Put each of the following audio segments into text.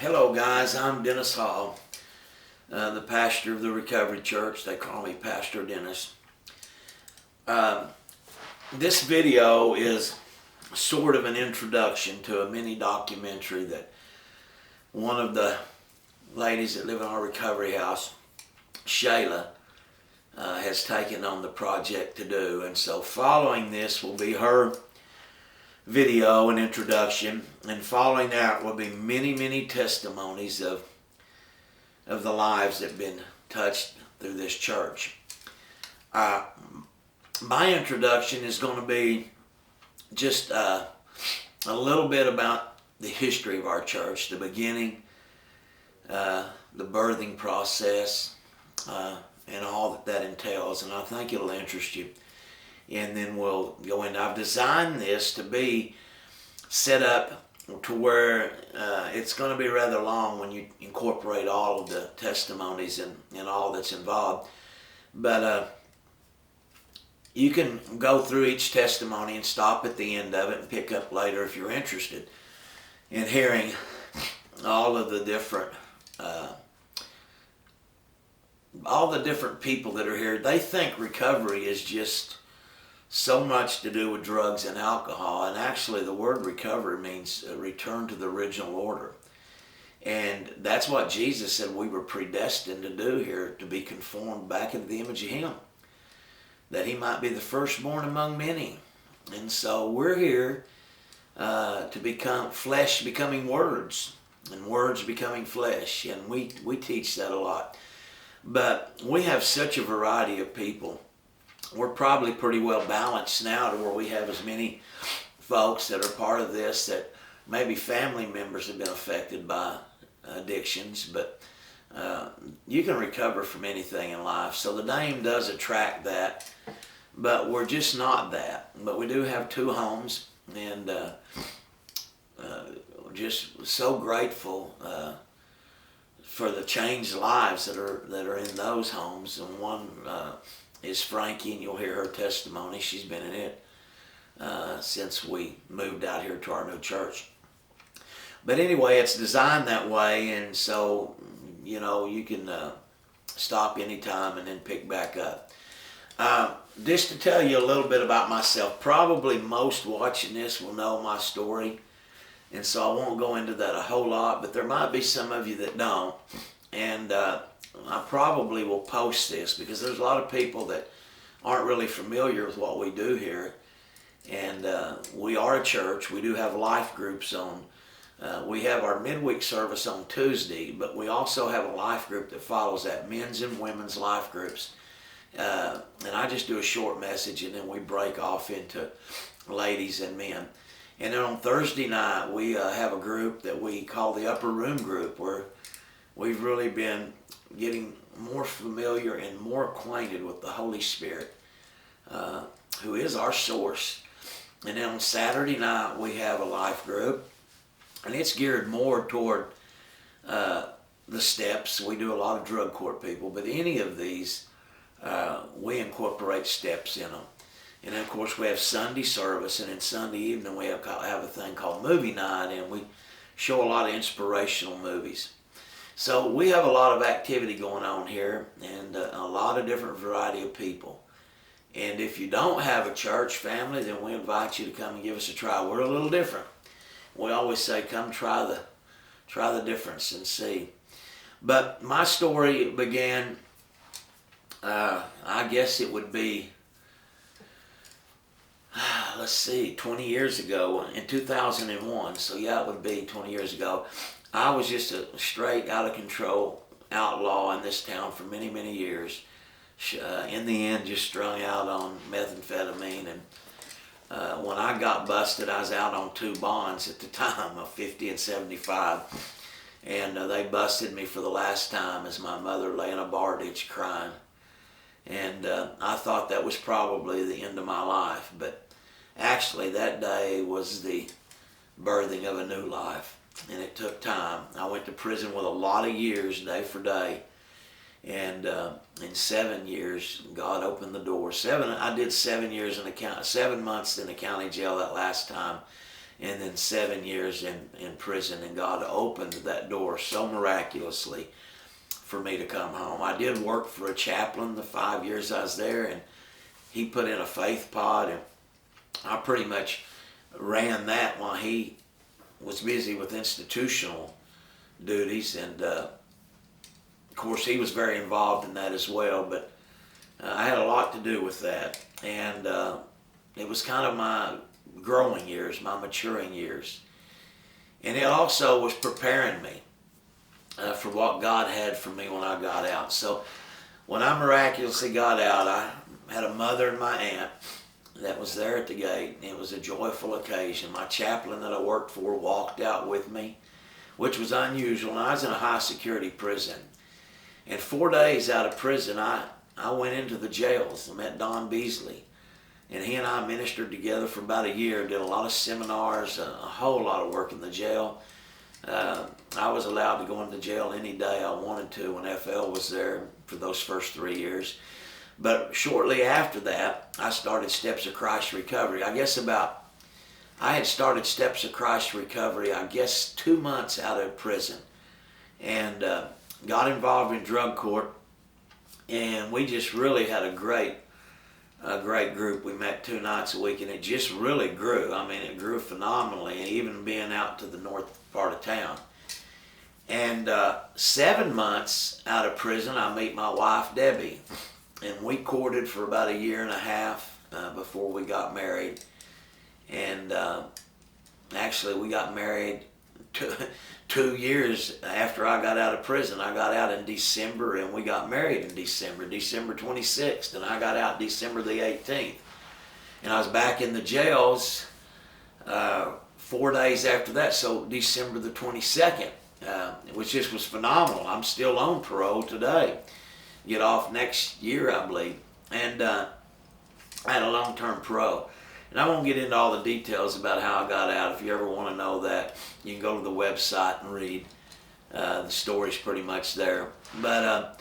Hello guys, I'm Dennis Hall, the pastor of the Recovery Church. They call me Pastor Dennis. This video is sort of an introduction to a mini documentary that one of the ladies that live in our recovery house, Shayla, has taken on the project to do. And so following this will be her video and introduction, and following that will be many testimonies of the lives that have been touched through this church. My introduction is going to be just a little bit about the history of our church, the beginning, the birthing process, and all that entails, and I think it'll interest you. And then we'll go in. I've designed this to be set up to where it's going to be rather long when you incorporate all of the testimonies and all that's involved. But you can go through each testimony and stop at the end of it and pick up later if you're interested in hearing all of the different people that are here. They think recovery is just so much to do with drugs and alcohol, and actually the word recovery means return to the original order. And that's what Jesus said we were predestined to do here, to be conformed back into the image of Him, that He might be the firstborn among many. And so we're here to become flesh becoming words, and words becoming flesh, and we teach that a lot. But we have such a variety of people. We're probably pretty well balanced now to where we have as many folks that are part of this that maybe family members have been affected by addictions, but you can recover from anything in life. So the name does attract that, but we're just not that. But we do have 2 homes, and just so grateful for the changed lives that are in those homes. And one is Frankie, and you'll hear her testimony. She's been in it since we moved out here to our new church. But anyway, it's designed that way, and so you can stop anytime and then pick back up. Just to tell you a little bit about myself, probably most watching this will know my story, and so I won't go into that a whole lot, but there might be some of you that don't. And I probably will post this because there's a lot of people that aren't really familiar with what we do here. And we are a church. We do have life groups on. We have our midweek service on Tuesday, but we also have a life group that follows that, men's and women's life groups. And I just do a short message, and then we break off into ladies and men. And then on Thursday night, we have a group that we call the Upper Room Group, where we've really been getting more familiar and more acquainted with the Holy Spirit, who is our source. And then on Saturday night, we have a life group, and it's geared more toward the steps. We do a lot of drug court people, but any of these, we incorporate steps in them. And then, of course, we have Sunday service, and then Sunday evening we have a thing called movie night, and we show a lot of inspirational movies. So we have a lot of activity going on here, and a lot of different variety of people. And if you don't have a church family, then we invite you to come and give us a try. We're a little different. We always say, come try the difference and see. But my story began, I guess it would be, 20 years ago, in 2001. So yeah, it would be 20 years ago. I was just a straight out of control outlaw in this town for many years. In the end, just strung out on methamphetamine. And when I got busted, I was out on 2 bonds at the time of 50 and 75. And they busted me for the last time as my mother lay in a bar ditch crying. And I thought that was probably the end of my life. But actually, that day was the birthing of a new life. And it took time. I went to prison with a lot of years, day for day. And in 7 years, God opened the door. I did 7 years in the county, 7 months in the county jail that last time. and then 7 years in prison. And God opened that door so miraculously for me to come home. I did work for a chaplain the 5 years I was there, and he put in a faith pod, and I pretty much ran that while he was busy with institutional duties. And of course he was very involved in that as well, but I had a lot to do with that. And it was kind of my growing years, my maturing years. And it also was preparing me for what God had for me when I got out. So when I miraculously got out, I had a mother and my aunt that was there at the gate. It was a joyful occasion. My chaplain that I worked for walked out with me, which was unusual. And I was in a high security prison. And 4 days out of prison, I went into the jails. I met Don Beasley. And he and I ministered together for about a year, did a lot of seminars, a whole lot of work in the jail. I was allowed to go into jail any day I wanted to when FL was there for those first 3 years. But shortly after that, I started Steps of Christ Recovery. I had started Steps of Christ Recovery, 2 months out of prison. And got involved in drug court. And we just really had a great group. We met 2 nights a week, and it just really grew. I mean, it grew phenomenally, even being out to the north part of town. And 7 months out of prison, I meet my wife, Debbie. And we courted for about a year and a half before we got married. And actually, we got married 2 years after I got out of prison. I got out in December, and we got married in December 26th, and I got out December the 18th. And I was back in the jails 4 days after that, so December the 22nd, which just was phenomenal. I'm still on parole today. Get off next year, I believe. And I had a long-term parole. And I won't get into all the details about how I got out. If you ever want to know that, you can go to the website and read. The story's pretty much there. But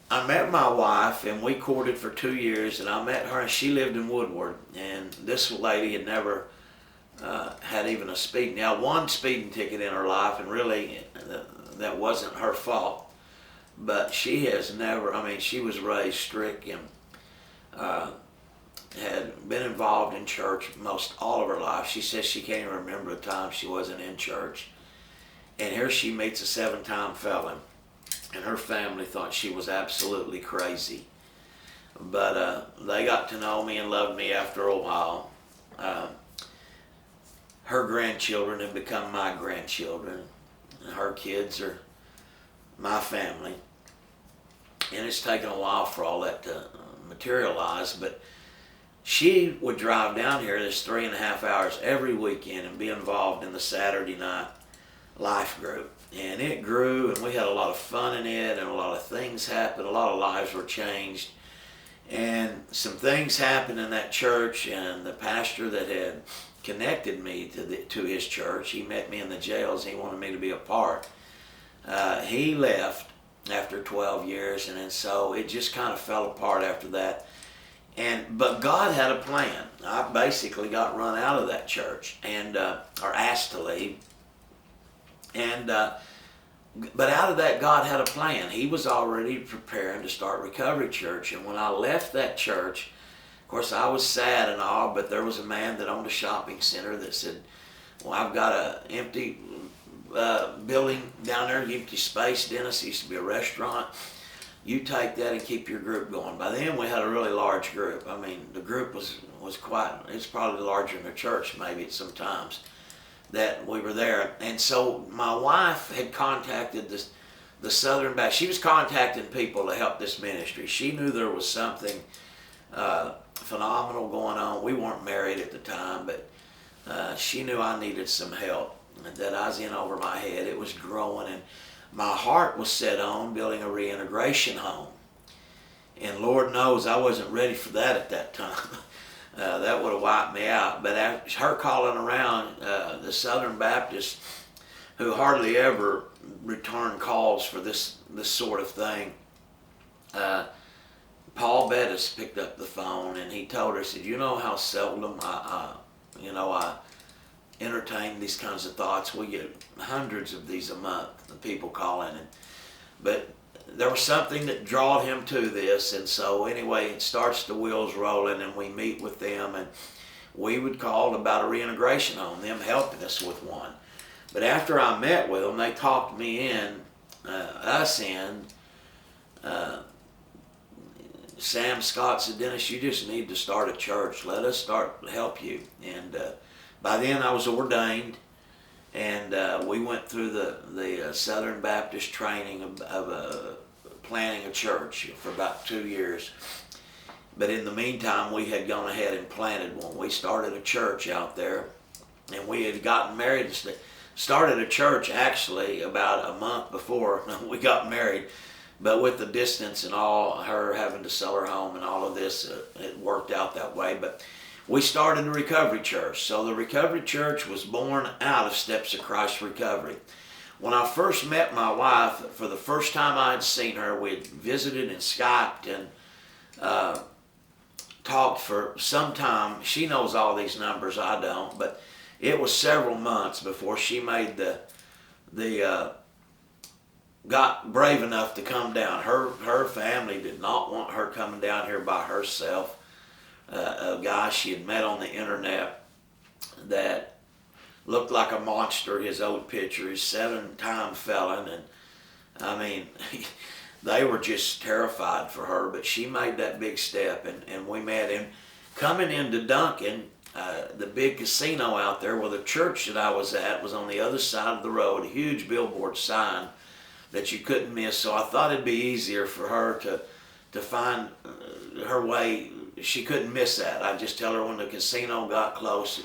I met my wife, and we courted for 2 years, and I met her, and she lived in Woodward. And this lady had never had even a speeding. Now, one speeding ticket in her life, and really that wasn't her fault. But she has never, she was raised strict and had been involved in church most all of her life. She says she can't even remember a time she wasn't in church. And here she meets a 7-time felon. And her family thought she was absolutely crazy. But they got to know me and loved me after a while. Her grandchildren have become my grandchildren. And her kids are my family. And it's taken a while for all that to materialize, but she would drive down here this 3.5 hours every weekend and be involved in the Saturday night life group. And it grew, and we had a lot of fun in it, and a lot of things happened. A lot of lives were changed. And some things happened in that church, and the pastor that had connected me to his church, he met me in the jails. He wanted me to be a part. He left after 12 years, and then so it just kind of fell apart after that. But God had a plan. I basically got run out of that church, and or asked to leave. And but out of that, God had a plan. He was already preparing to start Recovery Church. And when I left that church, of course, I was sad and all, but there was a man that owned a shopping center that said, well, I've got an empty building down there, empty space. Dennis, used to be a restaurant. You take that and keep your group going. By then, we had a really large group. The group was quite, it's probably larger than the church, maybe at some times, that we were there. And so my wife had contacted the Southern Baptist. She was contacting people to help this ministry. She knew there was something phenomenal going on. We weren't married at the time, but she knew I needed some help, that I was in over my head. It was growing, and my heart was set on building a reintegration home. And Lord knows I wasn't ready for that at that time. That would have wiped me out. But after her calling around the Southern Baptists, who hardly ever return calls for this sort of thing, Paul Bettis picked up the phone, and he told her, said, you know how seldom I entertain these kinds of thoughts. We get hundreds of these a month, the people calling. But there was something that drawed him to this, and so anyway, it starts the wheels rolling, and we meet with them, and we would call about a reintegration home, them helping us with one. But after I met with them, they talked me in, us in. Sam Scott said, Dennis, you just need to start a church. Let us help you. And by then I was ordained, and we went through the Southern Baptist training of planning a church for about 2 years. But in the meantime, we had gone ahead and planted one. We started a church out there, and we had gotten married and started a church actually about a month before we got married. But with the distance and all, her having to sell her home and all of this, it worked out that way. But we started a recovery church. So the recovery church was born out of Steps of Christ Recovery. When I first met my wife, for the first time I had seen her, we had visited and Skyped and talked for some time. She knows all these numbers, I don't, but it was several months before she made got brave enough to come down. Her family did not want her coming down here by herself. A guy she had met on the internet that looked like a monster, his old picture, he's 7-time felon, and I mean, they were just terrified for her, but she made that big step, and we met him. Coming into Duncan, the big casino out there, where the church that I was at was on the other side of the road, a huge billboard sign that you couldn't miss, so I thought it'd be easier for her to find her way. She couldn't miss that. I'd just tell her when the casino got close,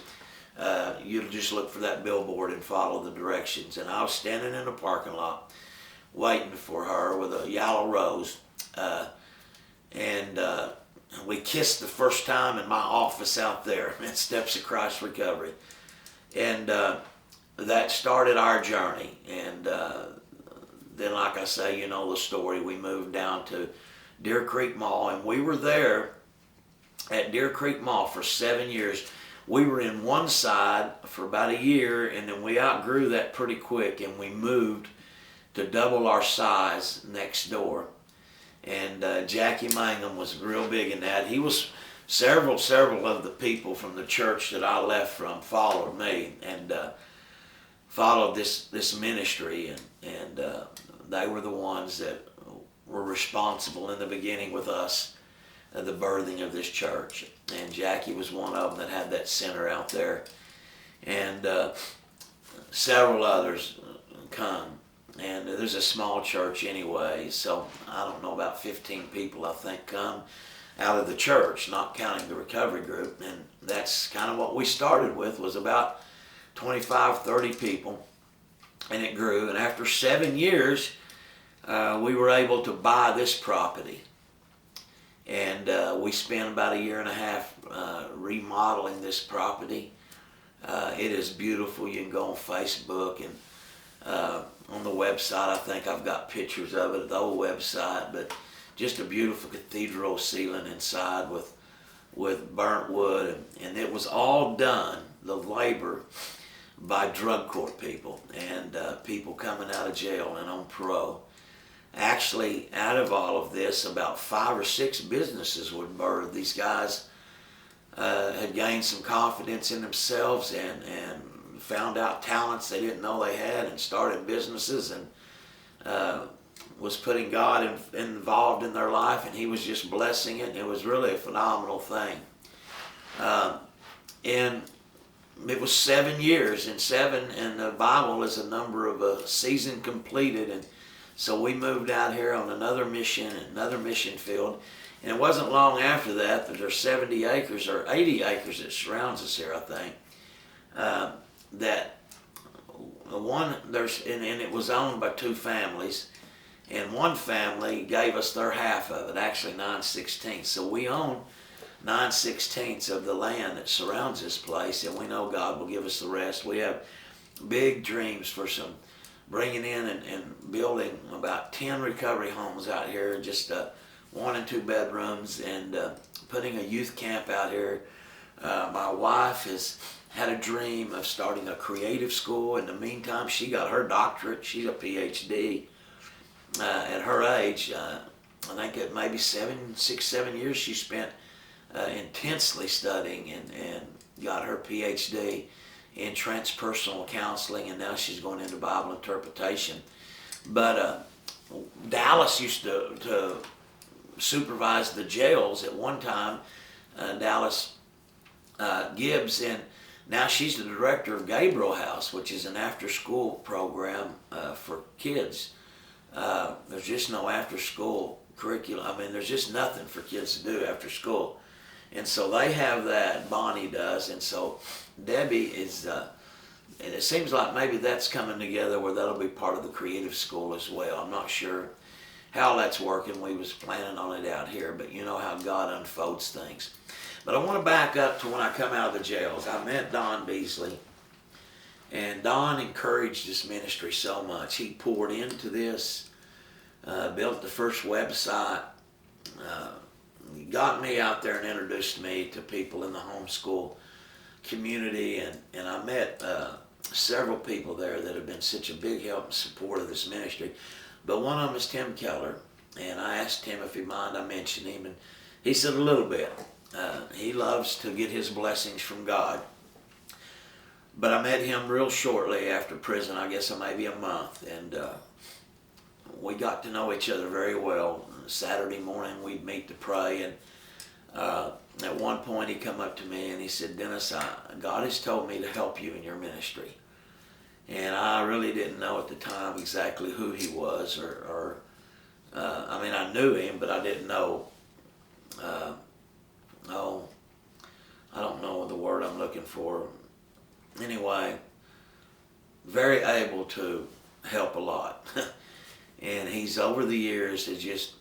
you'd just look for that billboard and follow the directions. And I was standing in the parking lot waiting for her with a yellow rose, and we kissed the first time in my office out there at Steps of Christ Recovery. And that started our journey. And then, like I say, you know the story, we moved down to Deer Creek Mall, and we were there at Deer Creek Mall for 7 years. We were in one side for about a year, and then we outgrew that pretty quick, and we moved to double our size next door. And Jackie Mangum was real big in that. He was several of the people from the church that I left from followed me and followed this ministry, and they were the ones that were responsible in the beginning with us, the birthing of this church. And Jackie was one of them that had that center out there, and several others come. And there's a small church anyway, so I don't know, about 15 people I think come out of the church, not counting the recovery group. And that's kind of what we started with, was about 25, 30 people, and it grew. And after 7 years, we were able to buy this property. And we spent about 1.5 years remodeling this property. It is beautiful. You can go on Facebook and on the website. I think I've got pictures of it, the old website, but just a beautiful cathedral ceiling inside with burnt wood, and it was all done, the labor, by drug court people and people coming out of jail and on parole. Actually, out of all of this, about 5 or 6 businesses were birthed. These guys had gained some confidence in themselves and found out talents they didn't know they had, and started businesses, and was putting God involved in their life, and He was just blessing it. It was really a phenomenal thing. And it was 7 years, and 7 in the Bible is a number of a season completed, and so we moved out here on another mission field. And it wasn't long after that there's 70 acres or 80 acres that surrounds us here, I think. And it was owned by 2 families, and one family gave us their half of it, actually 9/16. So we own 9/16 of the land that surrounds this place, and we know God will give us the rest. We have big dreams for some bringing in and building about 10 recovery homes out here, just 1 and 2 bedrooms, and putting a youth camp out here. My wife had a dream of starting a creative school. In the meantime, she got her doctorate. She's a PhD. At her age, I think it maybe 7 years she spent intensely studying and got her PhD in transpersonal counseling, and now she's going into Bible interpretation. But Dallas used to supervise the jails at one time, Dallas Gibbs, and now she's the director of Gabriel House, which is an after-school program for kids. There's just no after-school curriculum. I mean, there's just nothing for kids to do after school. And so they have that, Bonnie does, and so Debbie is, and it seems like maybe that's coming together where that'll be part of the creative school as well. I'm not sure how that's working. We was planning on it out here, but you know how God unfolds things. But I want to back up to when I come out of the jails. I met Don Beasley, and Don encouraged this ministry so much. He poured into this, built the first website, got me out there and introduced me to people in the homeschool community, and I met several people there that have been such a big help and support of this ministry. But one of them is Tim Keller, and I asked him if he'd mind I mentioned him, and he said a little bit. He loves to get his blessings from God. But I met him real shortly after prison, I guess maybe a month, and we got to know each other very well. Saturday morning we'd meet to pray, and at one point he come up to me and he said, "Dennis, God has told me to help you in your ministry." And I really didn't know at the time exactly who he was, or I mean, I knew him, but I didn't know, I don't know the word I'm looking for. Anyway, very able to help a lot. And he's, over the years, has just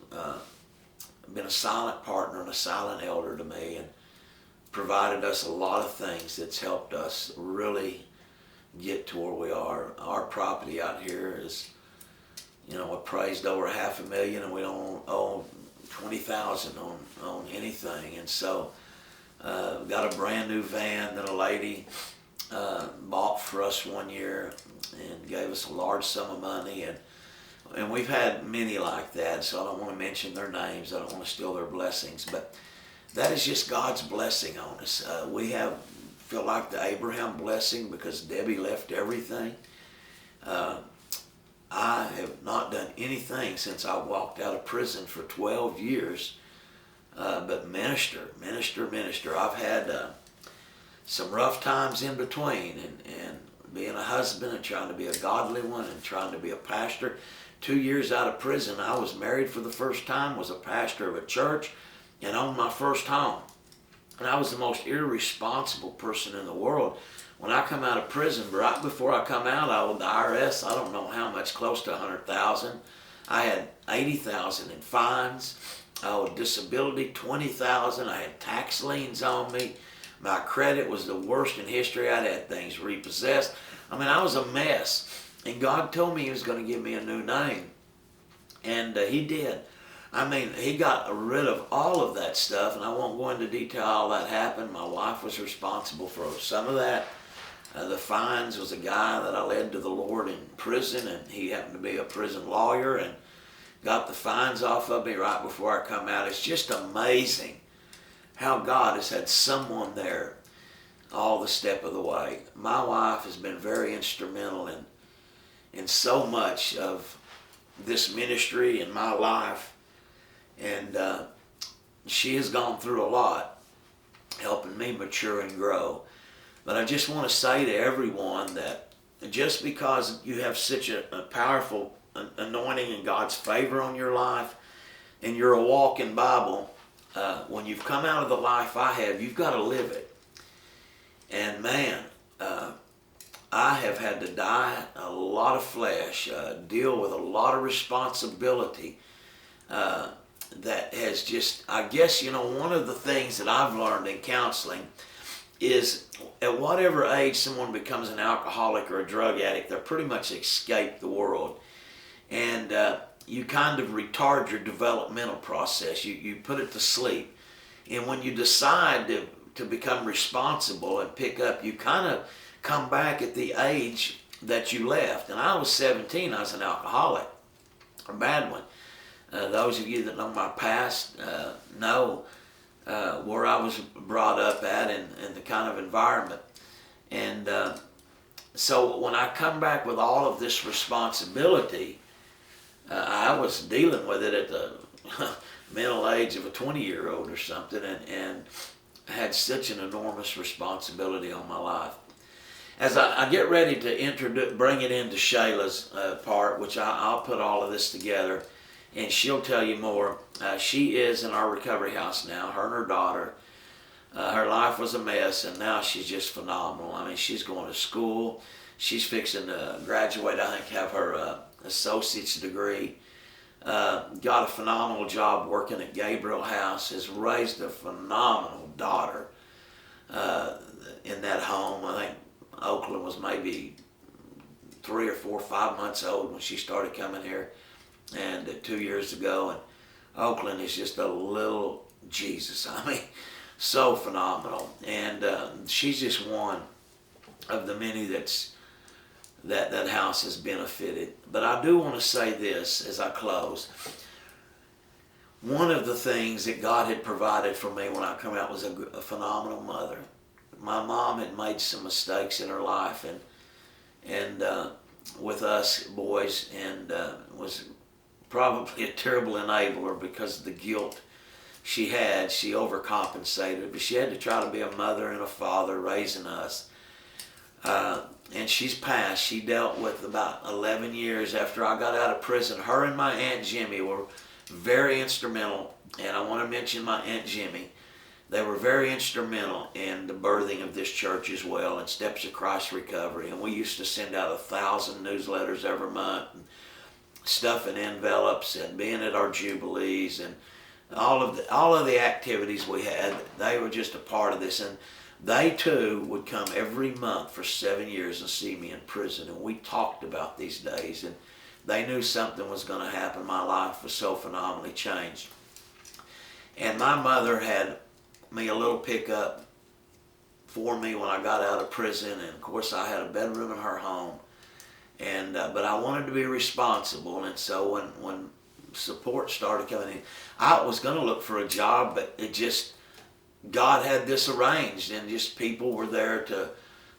been a silent partner and a silent elder to me, and provided us a lot of things that's helped us really get to where we are. Our property out here is, appraised over $500,000, and we don't owe $20,000 on anything. And so got a brand new van that a lady bought for us one year and gave us a large sum of money, and we've had many like that, so I don't want to mention their names. I don't want to steal their blessings, but that is just God's blessing on us. We feel like the Abraham blessing because Debbie left everything. I have not done anything since I walked out of prison for 12 years, but minister. I've had some rough times in between, and being a husband and trying to be a godly one and trying to be a pastor. 2 years out of prison, I was married for the first time, was a pastor of a church, and owned my first home. And I was the most irresponsible person in the world. When I come out of prison, right before I come out, I owed the IRS, I don't know how much, close to $100,000. I had $80,000 in fines. I owed disability, $20,000. I had tax liens on me. My credit was the worst in history. I'd had things repossessed. I mean, I was a mess. And God told me He was going to give me a new name. And He did. I mean, He got rid of all of that stuff, and I won't go into detail how that happened. My wife was responsible for some of that. The fines was a guy that I led to the Lord in prison, and he happened to be a prison lawyer, and got the fines off of me right before I come out. It's just amazing how God has had someone there all the step of the way. My wife has been very instrumental in so much of this ministry in my life, and she has gone through a lot, helping me mature and grow. But I just want to say to everyone that just because you have such a powerful anointing and God's favor on your life, and you're a walking Bible, when you've come out of the life I have, you've got to live it. And man, I have had to die a lot of flesh, deal with a lot of responsibility that has just, I guess, one of the things that I've learned in counseling is at whatever age someone becomes an alcoholic or a drug addict, they pretty much escape the world. And you kind of retard your developmental process. You put it to sleep. And when you decide to to become responsible and pick up, you kind of come back at the age that you left. And I was 17, I was an alcoholic, a bad one. Those of you that know my past know where I was brought up at and the kind of environment. And so when I come back with all of this responsibility, I was dealing with it at the mental age of a 20-year-old or something, and had such an enormous responsibility on my life. As I get ready to bring it into Shayla's part, which I'll put all of this together, and she'll tell you more. She is in our recovery house now, her and her daughter. Her life was a mess, and now she's just phenomenal. I mean, she's going to school. She's fixing to graduate, I think, have her associate's degree. Got a phenomenal job working at Gabriel House. Has raised a phenomenal daughter in that home. I think Oakland was maybe 3 or 4 or 5 months old when she started coming here, and 2 years ago. And Oakland is just a little Jesus. I mean, so phenomenal. And she's just one of the many that house has benefited. But I do want to say this as I close. One of the things that God had provided for me when I come out was a phenomenal mother. My mom had made some mistakes in her life and with us boys, and was probably a terrible enabler because of the guilt she had. She overcompensated, but she had to try to be a mother and a father raising us. And she's passed. She dealt with about 11 years after I got out of prison. Her and my Aunt Jimmy were very instrumental, and I want to mention my Aunt Jimmy. They were very instrumental in the birthing of this church as well, and Steps of Christ Recovery. And we used to send out 1,000 newsletters every month, and stuff in envelopes, and being at our jubilees, and all of the activities we had. They were just a part of this, and they too would come every month for 7 years and see me in prison, and we talked about these days, and they knew something was going to happen. My life was so phenomenally changed. And my mother had me a little pickup for me when I got out of prison, and of course I had a bedroom in her home, and but I wanted to be responsible, and so when support started coming in, I was going to look for a job, but it just, God had this arranged, and just people were there to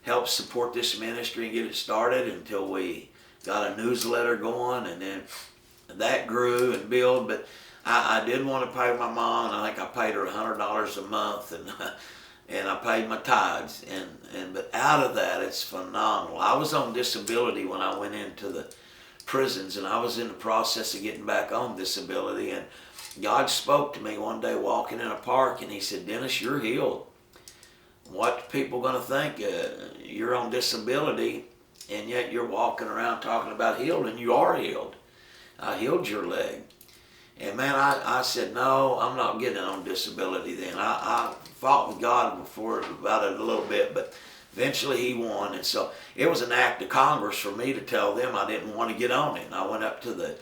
help support this ministry and get it started until we got a newsletter going, and then that grew and built. But I did want to pay my mom, and I think I paid her $100 a month, and I paid my tithes, but out of that, it's phenomenal. I was on disability when I went into the prisons, and I was in the process of getting back on disability, and God spoke to me one day walking in a park, and he said, "Dennis, you're healed. What are people going to think? You're on disability, and yet you're walking around talking about healed, and you are healed. I healed your leg." And man, I said, no, I'm not getting on disability then. I fought with God about it a little bit, but eventually he won. And so it was an act of Congress for me to tell them I didn't want to get on it. And I went up to the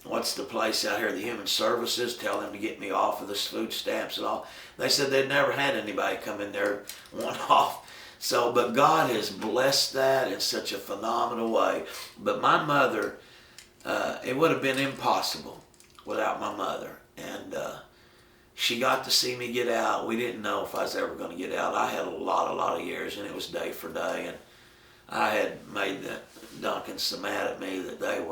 what's the place out here, the Human Services, tell them to get me off of this food stamps and all. They said they'd never had anybody come in there one off. So, but God has blessed that in such a phenomenal way. But my mother, it would have been impossible without my mother. And she got to see me get out. We didn't know if I was ever going to get out. I had a lot of years, and it was day for day. And I had made the Duncans so mad at me that they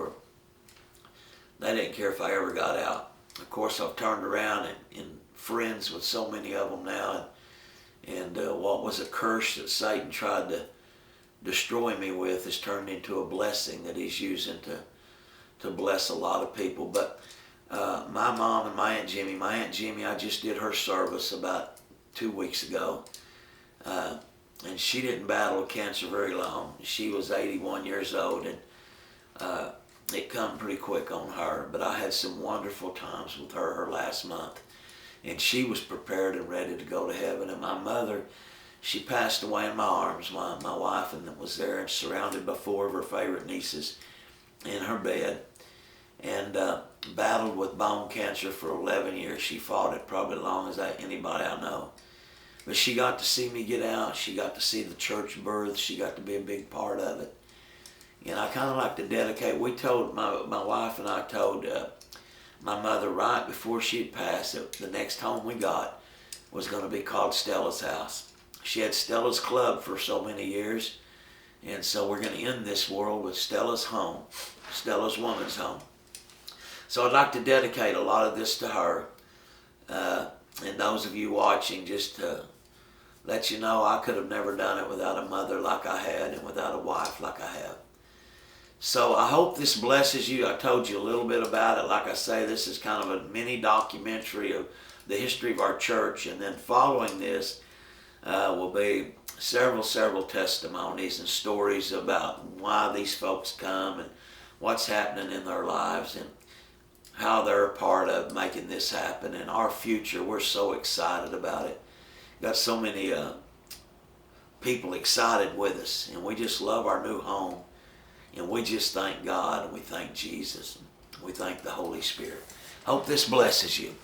didn't care if I ever got out. Of course, I've turned around and friends with so many of them now. And what was a curse that Satan tried to destroy me with has turned into a blessing that he's using to bless a lot of people. But my mom and my Aunt Jimmy, I just did her service about 2 weeks ago. And she didn't battle cancer very long. She was 81 years old, and it come pretty quick on her. But I had some wonderful times with her last month. And she was prepared and ready to go to heaven. And my mother, she passed away in my arms, my wife, and was there and surrounded by 4 of her favorite nieces in her bed. and battled with bone cancer for 11 years. She fought it probably as long as anybody I know. But she got to see me get out. She got to see the church birth. She got to be a big part of it. And I kind of like to dedicate, we told, my wife and I told my mother right before she had passed that the next home we got was going to be called Stella's house. She had Stella's Club for so many years. And so we're going to end this world with Stella's home, Stella's woman's home. So I'd like to dedicate a lot of this to her. And those of you watching, just to let you know I could have never done it without a mother like I had and without a wife like I have. So I hope this blesses you. I told you a little bit about it. Like I say, this is kind of a mini documentary of the history of our church. And then following this will be several testimonies and stories about why these folks come and what's happening in their lives and how they're a part of making this happen. And our future, we're so excited about it. Got so many people excited with us, and we just love our new home. And we just thank God, and we thank Jesus, and we thank the Holy Spirit. Hope this blesses you.